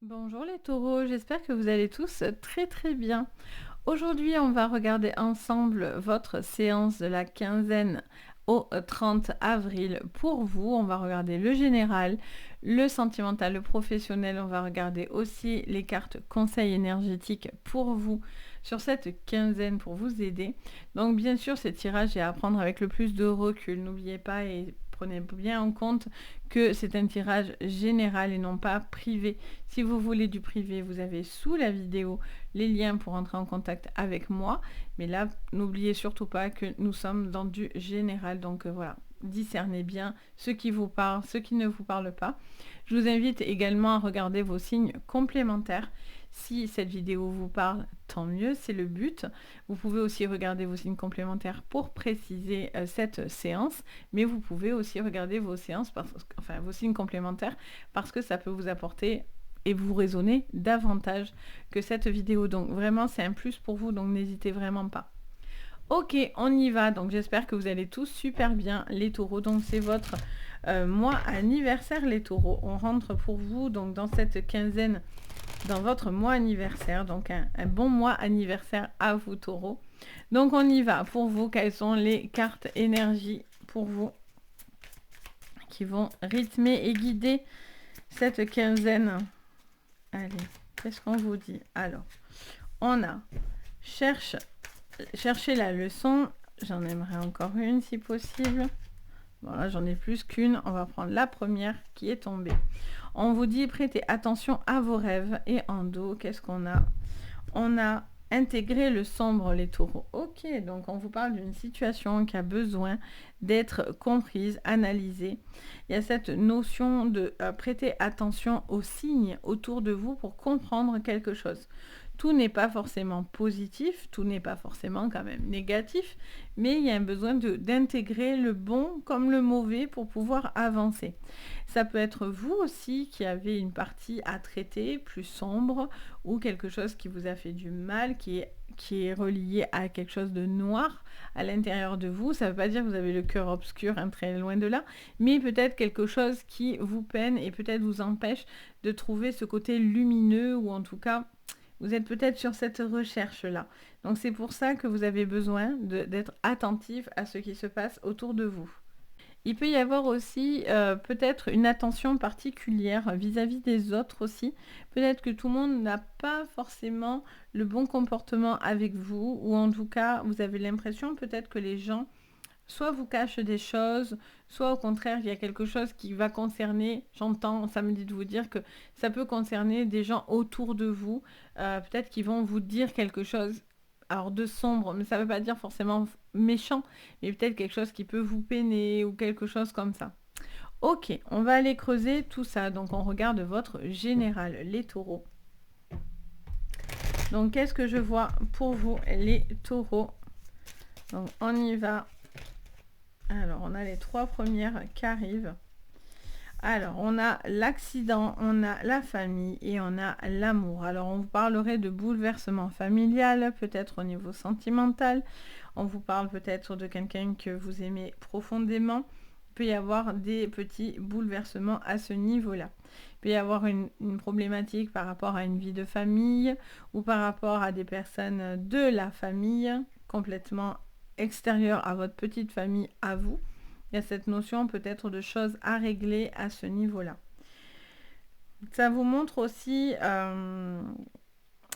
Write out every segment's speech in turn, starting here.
Bonjour les taureaux, j'espère que vous allez tous très très bien. Aujourd'hui, on va regarder ensemble votre séance de la quinzaine au 30 avril pour vous. On va regarder le général, le sentimental, le professionnel. On va regarder aussi les cartes conseils énergétiques pour vous sur cette quinzaine pour vous aider. Donc bien sûr, ces tirages est à prendre avec le plus de recul. N'oubliez pas et prenez bien en compte que c'est un tirage général et non pas privé. Si vous voulez du privé, vous avez sous la vidéo les liens pour entrer en contact avec moi. Mais là, n'oubliez surtout pas que nous sommes dans du général. Donc voilà, discernez bien ce qui vous parle, ce qui ne vous parle pas. Je vous invite également à regarder vos signes complémentaires. Si cette vidéo vous parle, tant mieux, c'est le but. Vous pouvez aussi regarder vos signes complémentaires pour préciser cette séance, mais vous pouvez aussi regarder vos séances, vos signes complémentaires, parce que ça peut vous apporter et vous raisonner davantage que cette vidéo. Donc vraiment, c'est un plus pour vous, donc n'hésitez vraiment pas. Ok, on y va. Donc j'espère que vous allez tous super bien, les taureaux. Donc c'est votre mois anniversaire, les taureaux. On rentre pour vous donc dans cette quinzaine, dans votre mois anniversaire. Donc un bon mois anniversaire à vous, taureaux. Donc on y va. Pour vous, quelles sont les cartes énergie pour vous qui vont rythmer et guider cette quinzaine? Allez, qu'est-ce qu'on vous dit? Alors, on a chercher la leçon. J'en aimerais encore une si possible. Bon, là, j'en ai plus qu'une. On va prendre la première qui est tombée. On vous dit prêtez attention à vos rêves. Et en dos, qu'est-ce qu'on a? On a intégré le sombre, les taureaux. Ok, donc on vous parle d'une situation qui a besoin d'être comprise, analysée. Il y a cette notion de prêter attention aux signes autour de vous pour comprendre quelque chose. Tout n'est pas forcément positif, tout n'est pas forcément quand même négatif, mais il y a un besoin d'intégrer le bon comme le mauvais pour pouvoir avancer. Ça peut être vous aussi qui avez une partie à traiter plus sombre ou quelque chose qui vous a fait du mal, qui est relié à quelque chose de noir à l'intérieur de vous. Ça ne veut pas dire que vous avez le cœur obscur, hein, très loin de là, mais peut-être quelque chose qui vous peine et peut-être vous empêche de trouver ce côté lumineux ou en tout cas vous êtes peut-être sur cette recherche-là. Donc c'est pour ça que vous avez besoin d'être attentif à ce qui se passe autour de vous. Il peut y avoir aussi peut-être une attention particulière vis-à-vis des autres aussi. Peut-être que tout le monde n'a pas forcément le bon comportement avec vous, ou en tout cas, vous avez l'impression peut-être que les gens soit vous cachent des choses, soit au contraire, il y a quelque chose qui va concerner, j'entends, ça me dit de vous dire que ça peut concerner des gens autour de vous, peut-être qu'ils vont vous dire quelque chose, alors de sombre, mais ça ne veut pas dire forcément méchant, mais peut-être quelque chose qui peut vous peiner ou quelque chose comme ça. Ok, on va aller creuser tout ça, donc on regarde votre général, les taureaux. Donc qu'est-ce que je vois pour vous, les taureaux? Donc on y va. Alors, on a les trois premières qui arrivent. Alors, on a l'accident, on a la famille et on a l'amour. Alors, on vous parlerait de bouleversement familial, peut-être au niveau sentimental. On vous parle peut-être de quelqu'un que vous aimez profondément. Il peut y avoir des petits bouleversements à ce niveau-là. Il peut y avoir une problématique par rapport à une vie de famille ou par rapport à des personnes de la famille complètement extérieures à votre petite famille, à vous. Il y a cette notion peut-être de choses à régler à ce niveau-là. Ça vous montre aussi,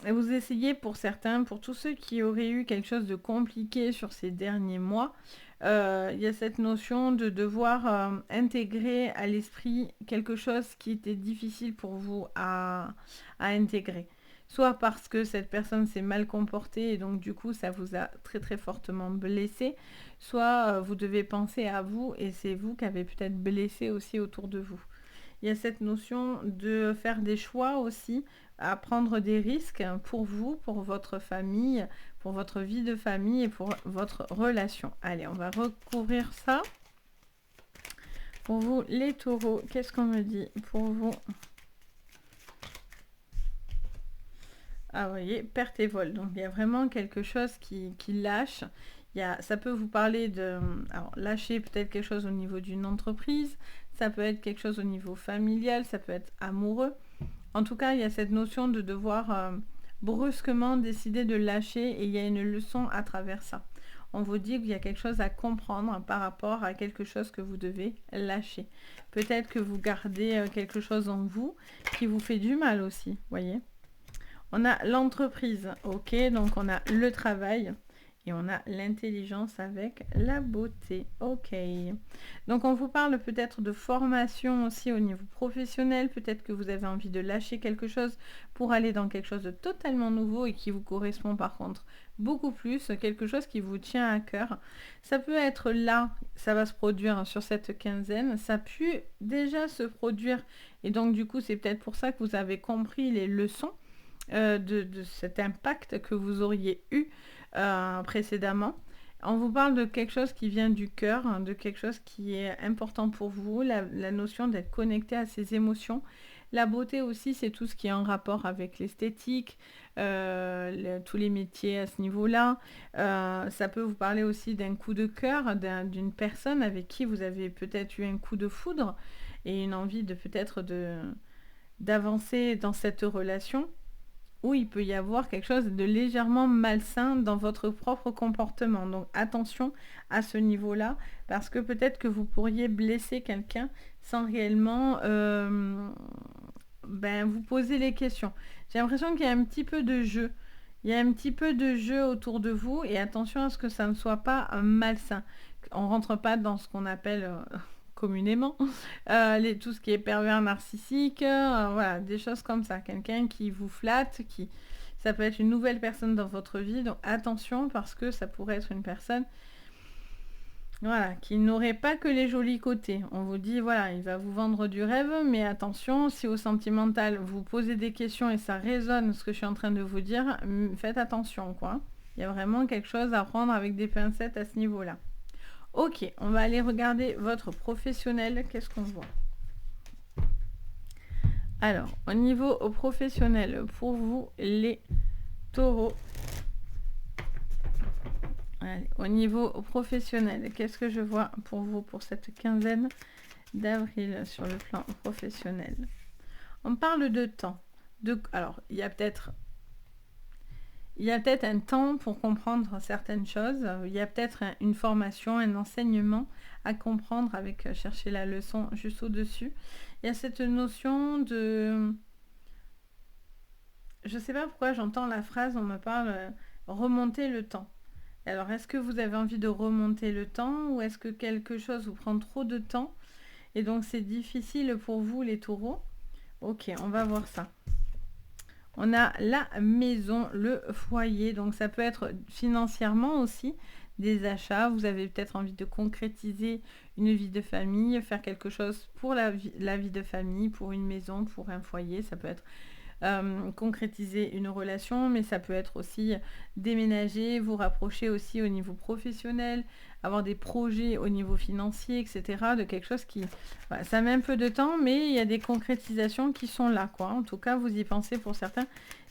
vous essayez pour certains, pour tous ceux qui auraient eu quelque chose de compliqué sur ces derniers mois, il y a cette notion de devoir intégrer à l'esprit quelque chose qui était difficile pour vous à intégrer. Soit parce que cette personne s'est mal comportée et donc du coup ça vous a très très fortement blessé, soit vous devez penser à vous et c'est vous qui avez peut-être blessé aussi autour de vous. Il y a cette notion de faire des choix aussi, à prendre des risques pour vous, pour votre famille, pour votre vie de famille et pour votre relation. Allez, on va recouvrir ça. Pour vous, les taureaux, qu'est-ce qu'on me dit pour vous? Ah, vous voyez, perte et vol. Donc, il y a vraiment quelque chose qui lâche. Ça peut vous parler de... Alors, lâcher peut-être quelque chose au niveau d'une entreprise. Ça peut être quelque chose au niveau familial. Ça peut être amoureux. En tout cas, il y a cette notion de devoir brusquement décider de lâcher et il y a une leçon à travers ça. On vous dit qu'il y a quelque chose à comprendre par rapport à quelque chose que vous devez lâcher. Peut-être que vous gardez quelque chose en vous qui vous fait du mal aussi, voyez. On a l'entreprise, ok, donc on a le travail et on a l'intelligence avec la beauté, ok. Donc on vous parle peut-être de formation aussi au niveau professionnel, peut-être que vous avez envie de lâcher quelque chose pour aller dans quelque chose de totalement nouveau et qui vous correspond par contre beaucoup plus, quelque chose qui vous tient à cœur. Ça peut être là, ça va se produire sur cette quinzaine, ça peut déjà se produire et donc du coup c'est peut-être pour ça que vous avez compris les leçons de cet impact que vous auriez eu précédemment. On vous parle de quelque chose qui vient du cœur, hein, de quelque chose qui est important pour vous, la notion d'être connecté à ses émotions. La beauté aussi, c'est tout ce qui est en rapport avec l'esthétique, tous les métiers à ce niveau-là. Ça peut vous parler aussi d'un coup de cœur, d'une personne avec qui vous avez peut-être eu un coup de foudre et une envie de peut-être d'avancer dans cette relation. Où il peut y avoir quelque chose de légèrement malsain dans votre propre comportement. Donc attention à ce niveau-là, parce que peut-être que vous pourriez blesser quelqu'un sans réellement vous poser les questions. J'ai l'impression qu'il y a un petit peu de jeu. Il y a un petit peu de jeu autour de vous et attention à ce que ça ne soit pas malsain. On ne rentre pas dans ce qu'on appelle... communément, tout ce qui est pervers narcissique, voilà, des choses comme ça. Quelqu'un qui vous flatte, ça peut être une nouvelle personne dans votre vie, donc attention parce que ça pourrait être une personne voilà, qui n'aurait pas que les jolis côtés. On vous dit, voilà, il va vous vendre du rêve, mais attention, si au sentimental, vous posez des questions et ça résonne ce que je suis en train de vous dire, faites attention, quoi. Il y a vraiment quelque chose à prendre avec des pincettes à ce niveau-là. Ok, on va aller regarder votre professionnel. Qu'est-ce qu'on voit? Alors, au niveau professionnel, pour vous, les taureaux. Allez, au niveau professionnel, qu'est-ce que je vois pour vous pour cette quinzaine d'avril sur le plan professionnel? On parle de temps. Alors, il y a peut-être un temps pour comprendre certaines choses. Il y a peut-être une formation, un enseignement à comprendre avec chercher la leçon juste au-dessus. Il y a cette notion de... Je ne sais pas pourquoi j'entends la phrase, on me parle remonter le temps. Alors, est-ce que vous avez envie de remonter le temps ou est-ce que quelque chose vous prend trop de temps et donc c'est difficile pour vous les taureaux? Ok, on va voir ça. On a la maison, le foyer, donc ça peut être financièrement aussi des achats. Vous avez peut-être envie de concrétiser une vie de famille, faire quelque chose pour la vie de famille, pour une maison, pour un foyer. Ça peut être concrétiser une relation, mais ça peut être aussi déménager, vous rapprocher aussi au niveau professionnel, avoir des projets au niveau financier, etc. De quelque chose qui... Voilà, ça met un peu de temps, mais il y a des concrétisations qui sont là, quoi. En tout cas, vous y pensez pour certains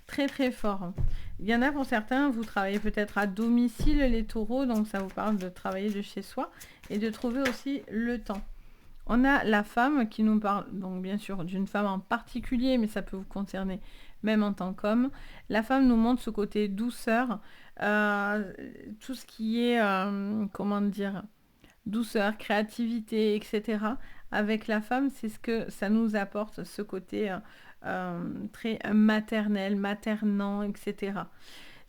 très très fort. Il y en a pour certains, vous travaillez peut-être à domicile les taureaux, donc ça vous parle de travailler de chez soi et de trouver aussi le temps. On a la femme qui nous parle, donc bien sûr, d'une femme en particulier, mais ça peut vous concerner même en tant qu'homme. La femme nous montre ce côté douceur, tout ce qui est, comment dire, douceur, créativité, etc. Avec la femme, c'est ce que ça nous apporte, ce côté très maternel, maternant, etc.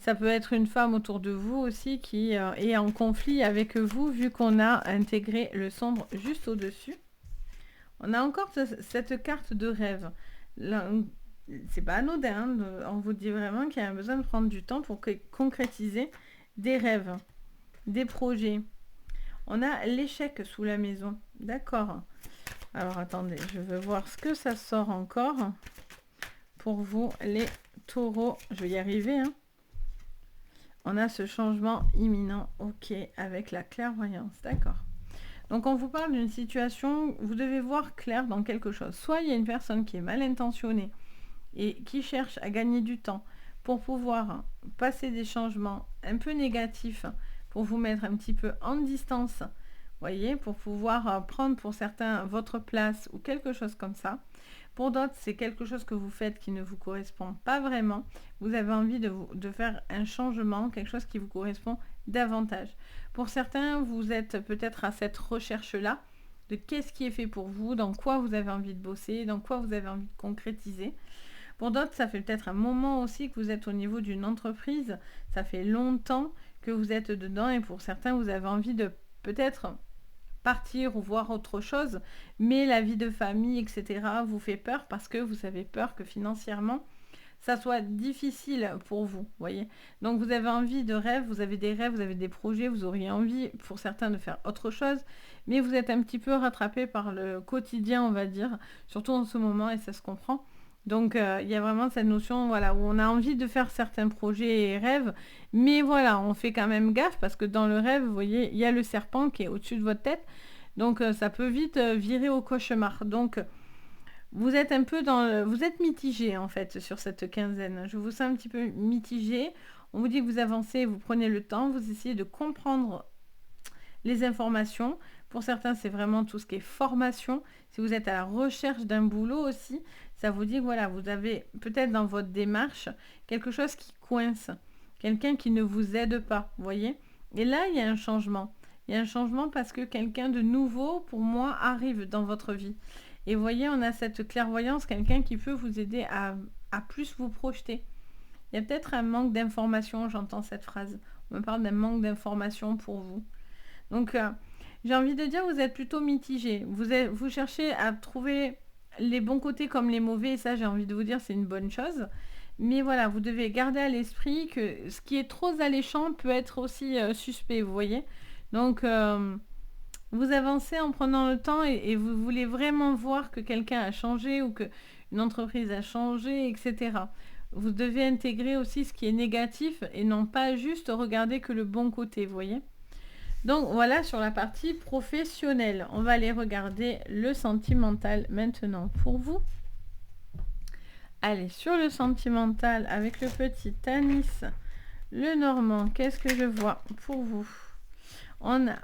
Ça peut être une femme autour de vous aussi qui est en conflit avec vous, vu qu'on a intégré le sombre juste au-dessus. On a encore cette carte de rêve. C'est pas anodin, on vous dit vraiment qu'il y a besoin de prendre du temps pour concrétiser des rêves, des projets. On a l'échec sous la maison. D'accord. Alors attendez, je veux voir ce que ça sort encore pour vous, les taureaux. Je vais y arriver. Hein. On a ce changement imminent, ok, avec la clairvoyance. D'accord. Donc on vous parle d'une situation, vous devez voir clair dans quelque chose. Soit il y a une personne qui est mal intentionnée et qui cherche à gagner du temps pour pouvoir passer des changements un peu négatifs, pour vous mettre un petit peu en distance voyez, pour pouvoir prendre pour certains votre place ou quelque chose comme ça. Pour d'autres, c'est quelque chose que vous faites qui ne vous correspond pas vraiment. Vous avez envie de faire un changement, quelque chose qui vous correspond davantage. Pour certains, vous êtes peut-être à cette recherche-là de qu'est-ce qui est fait pour vous, dans quoi vous avez envie de bosser, dans quoi vous avez envie de concrétiser. Pour d'autres, ça fait peut-être un moment aussi que vous êtes au niveau d'une entreprise. Ça fait longtemps que vous êtes dedans et pour certains, vous avez envie de peut-être partir ou voir autre chose, mais la vie de famille, etc., vous fait peur parce que vous avez peur que financièrement, ça soit difficile pour vous, voyez. Donc vous avez envie de rêves, vous avez des projets, vous auriez envie pour certains de faire autre chose, mais vous êtes un petit peu rattrapé par le quotidien, on va dire, surtout en ce moment, et ça se comprend. Donc il y a vraiment cette notion, voilà, où on a envie de faire certains projets et rêves, mais voilà, on fait quand même gaffe parce que dans le rêve, vous voyez, il y a le serpent qui est au-dessus de votre tête, donc ça peut vite virer au cauchemar. Donc vous êtes un peu vous êtes mitigé en fait sur cette quinzaine. Je vous sens un petit peu mitigé. On vous dit que vous avancez, vous prenez le temps, vous essayez de comprendre les informations. Pour certains, c'est vraiment tout ce qui est formation. Si vous êtes à la recherche d'un boulot aussi, ça vous dit que voilà, vous avez peut-être dans votre démarche quelque chose qui coince, quelqu'un qui ne vous aide pas, vous voyez. Et là, il y a un changement. Il y a un changement parce que quelqu'un de nouveau, pour moi, arrive dans votre vie. Et vous voyez, on a cette clairvoyance, quelqu'un qui peut vous aider à plus vous projeter. Il y a peut-être un manque d'information, j'entends cette phrase. On me parle d'un manque d'information pour vous. Donc, j'ai envie de dire, vous êtes plutôt mitigé. Vous cherchez à trouver les bons côtés comme les mauvais, et ça, j'ai envie de vous dire, c'est une bonne chose. Mais voilà, vous devez garder à l'esprit que ce qui est trop alléchant peut être aussi suspect, vous voyez. Donc, vous avancez en prenant le temps et vous voulez vraiment voir que quelqu'un a changé ou qu'une entreprise a changé, etc. Vous devez intégrer aussi ce qui est négatif et non pas juste regarder que le bon côté, vous voyez. Donc voilà sur la partie professionnelle. On va aller regarder le sentimental maintenant pour vous. Allez, sur le sentimental avec le petit Tanis, le Normand, qu'est-ce que je vois pour vous? On a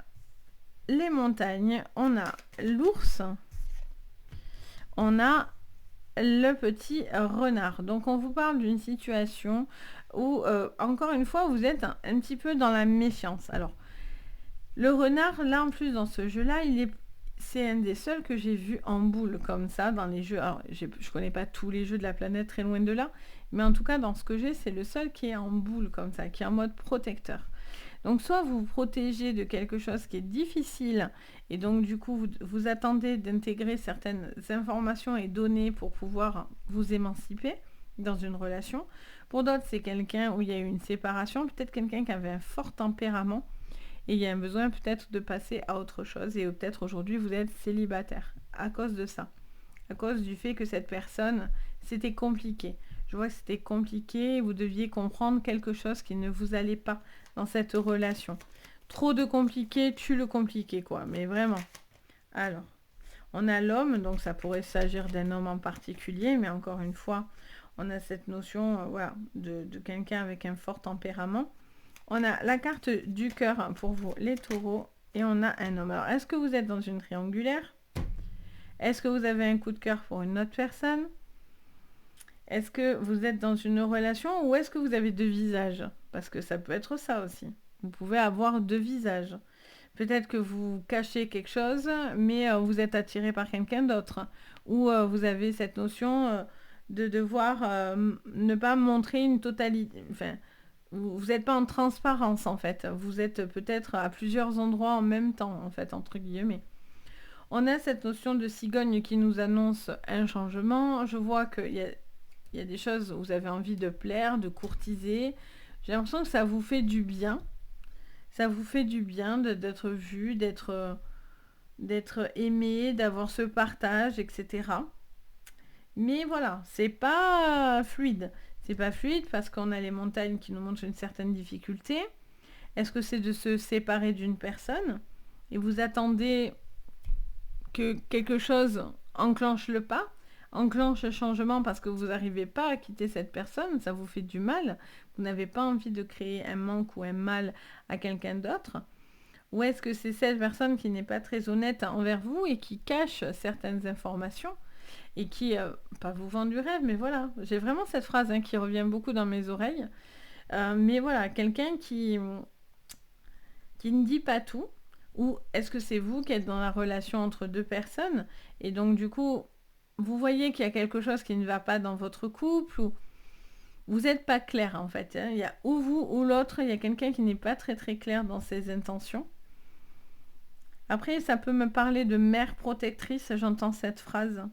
les montagnes, on a l'ours, on a le petit renard. Donc on vous parle d'une situation où, encore une fois, vous êtes un petit peu dans la méfiance. Alors, le renard, là en plus dans ce jeu-là, c'est un des seuls que j'ai vu en boule comme ça dans les jeux. Alors, je connais pas tous les jeux de la planète, très loin de là, mais en tout cas dans ce que j'ai, c'est le seul qui est en boule comme ça, qui est en mode protecteur. Donc soit vous vous protégez de quelque chose qui est difficile et donc du coup vous attendez d'intégrer certaines informations et données pour pouvoir vous émanciper dans une relation. Pour d'autres, c'est quelqu'un où il y a eu une séparation, peut-être quelqu'un qui avait un fort tempérament et il y a un besoin peut-être de passer à autre chose et peut-être aujourd'hui vous êtes célibataire à cause de ça, à cause du fait que cette personne, c'était compliqué. Je vois que c'était compliqué, vous deviez comprendre quelque chose qui ne vous allait pas dans cette relation. Trop de compliqué, tue le compliqué, quoi. Mais vraiment. Alors, on a l'homme, donc ça pourrait s'agir d'un homme en particulier, mais encore une fois, on a cette notion voilà, de quelqu'un avec un fort tempérament. On a la carte du cœur pour vous, les taureaux, et on a un homme. Alors, est-ce que vous êtes dans une triangulaire? Est-ce que vous avez un coup de cœur pour une autre personne? Est-ce que vous êtes dans une relation ou est-ce que vous avez deux visages? Parce que ça peut être ça aussi. Vous pouvez avoir deux visages. Peut-être que vous cachez quelque chose, mais vous êtes attiré par quelqu'un d'autre. Ou vous avez cette notion de devoir ne pas montrer une totalité. Enfin, vous n'êtes pas en transparence en fait. Vous êtes peut-être à plusieurs endroits en même temps, en fait, entre guillemets. On a cette notion de cigogne qui nous annonce un changement. Je vois qu'il y a des choses où vous avez envie de plaire, de courtiser. J'ai l'impression que ça vous fait du bien. Ça vous fait du bien d'être vu, d'être aimé, d'avoir ce partage, etc. Mais voilà, c'est pas fluide. C'est pas fluide parce qu'on a les montagnes qui nous montrent une certaine difficulté. Est-ce que c'est de se séparer d'une personne et vous attendez que quelque chose enclenche le pas, enclenche le changement parce que vous n'arrivez pas à quitter cette personne, ça vous fait du mal, vous n'avez pas envie de créer un manque ou un mal à quelqu'un d'autre, Ou est-ce que c'est cette personne qui n'est pas très honnête envers vous et qui cache certaines informations et qui, pas vous vend du rêve, mais voilà, j'ai vraiment cette phrase qui revient beaucoup dans mes oreilles. Mais voilà, quelqu'un qui ne dit pas tout, ou est-ce que c'est vous qui êtes dans la relation entre deux personnes, et donc du coup, vous voyez qu'il y a quelque chose qui ne va pas dans votre couple, ou vous n'êtes pas clair en fait. Il y a ou vous ou l'autre, il y a quelqu'un qui n'est pas très très clair dans ses intentions. Après, ça peut me parler de mère protectrice, j'entends cette phrase.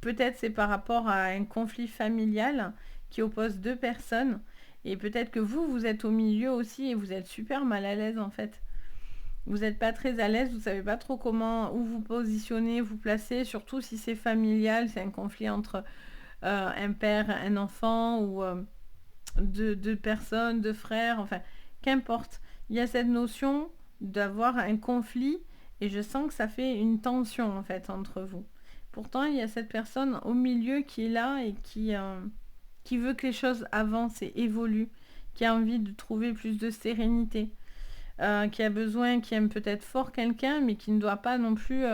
Peut-être c'est par rapport à un conflit familial qui oppose deux personnes. Et peut-être que vous êtes au milieu aussi et vous êtes super mal à l'aise en fait. Vous n'êtes pas très à l'aise, vous ne savez pas trop comment, où vous positionnez, vous placer, surtout si c'est familial, c'est un conflit entre un père, un enfant ou deux personnes, deux frères, enfin, qu'importe. Il y a cette notion d'avoir un conflit et je sens que ça fait une tension en fait entre vous. Pourtant, il y a cette personne au milieu qui est là et qui veut que les choses avancent et évoluent, qui a envie de trouver plus de sérénité, qui a besoin, qui aime peut-être fort quelqu'un, mais qui ne doit pas non plus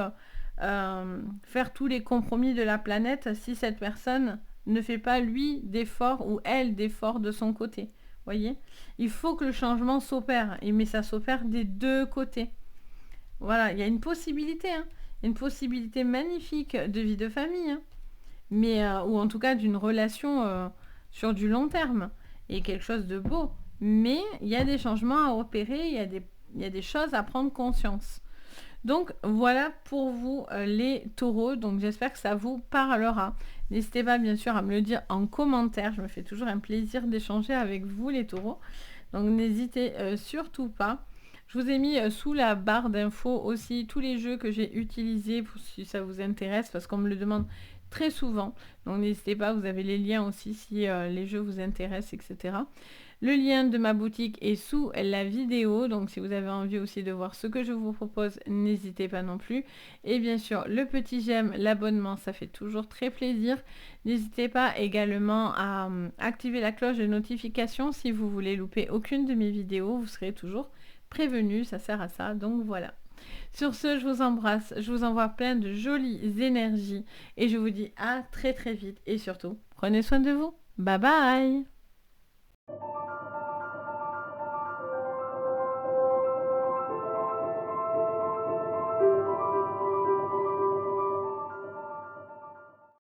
faire tous les compromis de la planète si cette personne ne fait pas lui d'efforts ou elle d'efforts de son côté. Voyez, il faut que le changement s'opère, mais ça s'opère des deux côtés. Voilà, il y a une possibilité, une possibilité magnifique de vie de famille, mais ou en tout cas d'une relation sur du long terme et quelque chose de beau. Mais il y a des changements à opérer, il y a des choses à prendre conscience. Donc voilà pour vous les taureaux, donc j'espère que ça vous parlera. N'hésitez pas bien sûr à me le dire en commentaire, je me fais toujours un plaisir d'échanger avec vous les taureaux. Donc n'hésitez surtout pas. Je vous ai mis sous la barre d'infos aussi tous les jeux que j'ai utilisés pour, si ça vous intéresse, parce qu'on me le demande très souvent. Donc n'hésitez pas, vous avez les liens aussi si les jeux vous intéressent, etc. Le lien de ma boutique est sous la vidéo, donc si vous avez envie aussi de voir ce que je vous propose, n'hésitez pas non plus. Et bien sûr, le petit j'aime, l'abonnement, ça fait toujours très plaisir. N'hésitez pas également à activer la cloche de notification si vous voulez louper aucune de mes vidéos, vous serez toujours prévenu, ça sert à ça, donc voilà. Sur ce, je vous embrasse, je vous envoie plein de jolies énergies et je vous dis à très très vite et surtout, prenez soin de vous. Bye bye!